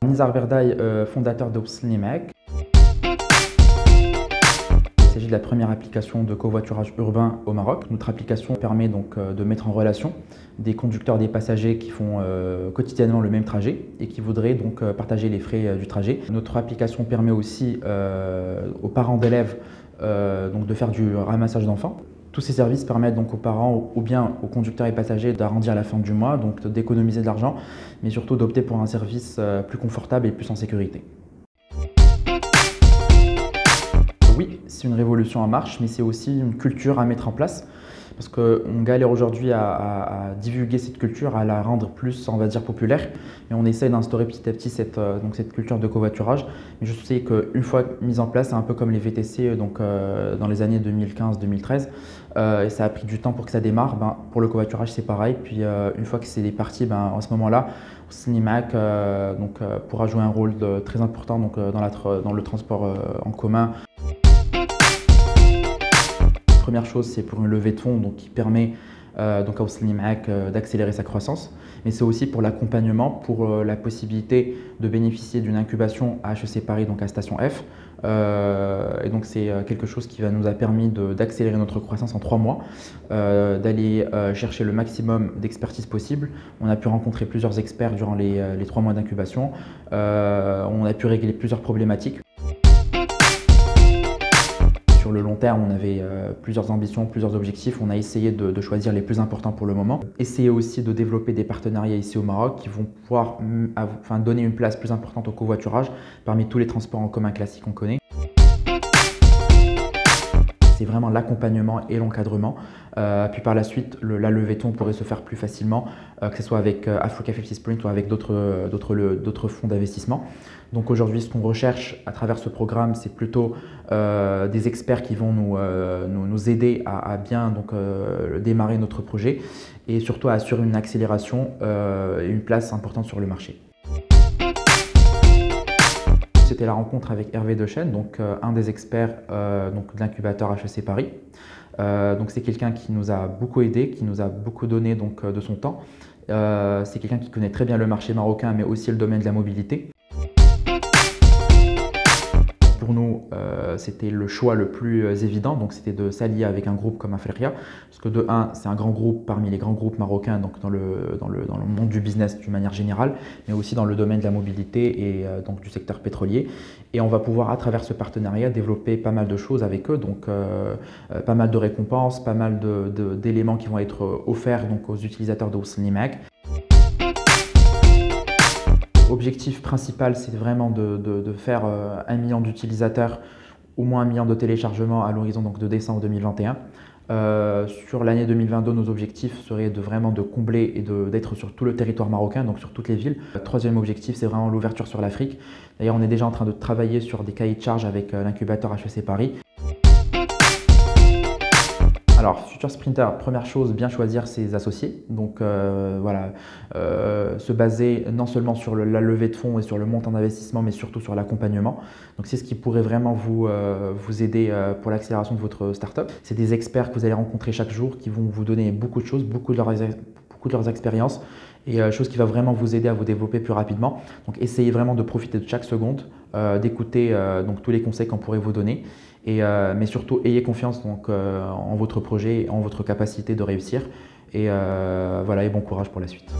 Nizar Berdaï, fondateur de Wslimek. Il s'agit de la première application de covoiturage urbain au Maroc. Notre application permet donc de mettre en relation des conducteurs, des passagers qui font quotidiennement le même trajet et qui voudraient donc partager les frais du trajet. Notre application permet aussi aux parents d'élèves donc de faire du ramassage d'enfants. Tous ces services permettent donc aux parents ou bien aux conducteurs et passagers d'arrondir la fin du mois, donc d'économiser de l'argent, mais surtout d'opter pour un service plus confortable et plus en sécurité. Oui, c'est une révolution en marche, mais c'est aussi une culture à mettre en place. Parce qu'on galère aujourd'hui à divulguer cette culture, à la rendre plus, on va dire, populaire. Et on essaie d'instaurer petit à petit cette culture de covoiturage. Mais je sais qu'une fois mise en place, c'est un peu comme les VTC dans les années 2015-2013. Et ça a pris du temps pour que ça démarre. Pour le covoiturage, c'est pareil. Puis une fois que c'est parti, à ce moment-là, Wslimek pourra jouer un rôle très important dans le transport en commun. Première chose, c'est pour une levée de fonds qui permet à Wslimek d'accélérer sa croissance, mais c'est aussi pour l'accompagnement, pour la possibilité de bénéficier d'une incubation à HEC Paris, donc à Station F. Et donc c'est quelque chose qui nous a permis d'accélérer notre croissance en 3 mois, d'aller chercher le maximum d'expertise possible. On a pu rencontrer plusieurs experts durant les 3 mois d'incubation. On a pu régler plusieurs problématiques. Sur le long terme, on avait plusieurs ambitions, plusieurs objectifs. On a essayé de choisir les plus importants pour le moment. Essayer aussi de développer des partenariats ici au Maroc qui vont pouvoir donner une place plus importante au covoiturage parmi tous les transports en commun classiques qu'on connaît. C'est vraiment l'accompagnement et l'encadrement. Puis par la suite, la levée de fonds pourrait se faire plus facilement, que ce soit avec Africa 50 Sprint ou avec d'autres fonds d'investissement. Donc aujourd'hui, ce qu'on recherche à travers ce programme, c'est plutôt des experts qui vont nous aider à bien démarrer notre projet et surtout à assurer une accélération et une place importante sur le marché. C'était la rencontre avec Hervé Dechaine, un des experts de l'incubateur HEC Paris. C'est quelqu'un qui nous a beaucoup aidé, qui nous a beaucoup donné de son temps. C'est quelqu'un qui connaît très bien le marché marocain, mais aussi le domaine de la mobilité. Pour nous, c'était le choix le plus évident, c'était de s'allier avec un groupe comme Africa, parce que de 1, c'est un grand groupe parmi les grands groupes marocains dans le monde du business d'une manière générale, mais aussi dans le domaine de la mobilité et du secteur pétrolier. Et on va pouvoir, à travers ce partenariat, développer pas mal de choses avec eux, pas mal de récompenses, pas mal d'éléments qui vont être offerts aux utilisateurs de Wslimek. L'objectif principal, c'est vraiment de faire 1 million d'utilisateurs, au moins 1 million de téléchargements à l'horizon de décembre 2021. Sur l'année 2022, nos objectifs seraient vraiment de combler et d'être sur tout le territoire marocain, donc sur toutes les villes. Le troisième objectif, c'est vraiment l'ouverture sur l'Afrique. D'ailleurs, on est déjà en train de travailler sur des cahiers de charges avec l'incubateur HEC Paris. Alors, Futur Sprinter, première chose, bien choisir ses associés. Se baser non seulement sur la levée de fonds et sur le montant d'investissement, mais surtout sur l'accompagnement. Donc, c'est ce qui pourrait vraiment vous aider pour l'accélération de votre startup. C'est des experts que vous allez rencontrer chaque jour qui vont vous donner beaucoup de choses, beaucoup de leurs expériences et chose qui va vraiment vous aider à vous développer plus rapidement. Donc, essayez vraiment de profiter de chaque seconde, d'écouter tous les conseils qu'on pourrait vous donner. Mais surtout, ayez confiance en votre projet, en votre capacité de réussir. Et bon courage pour la suite.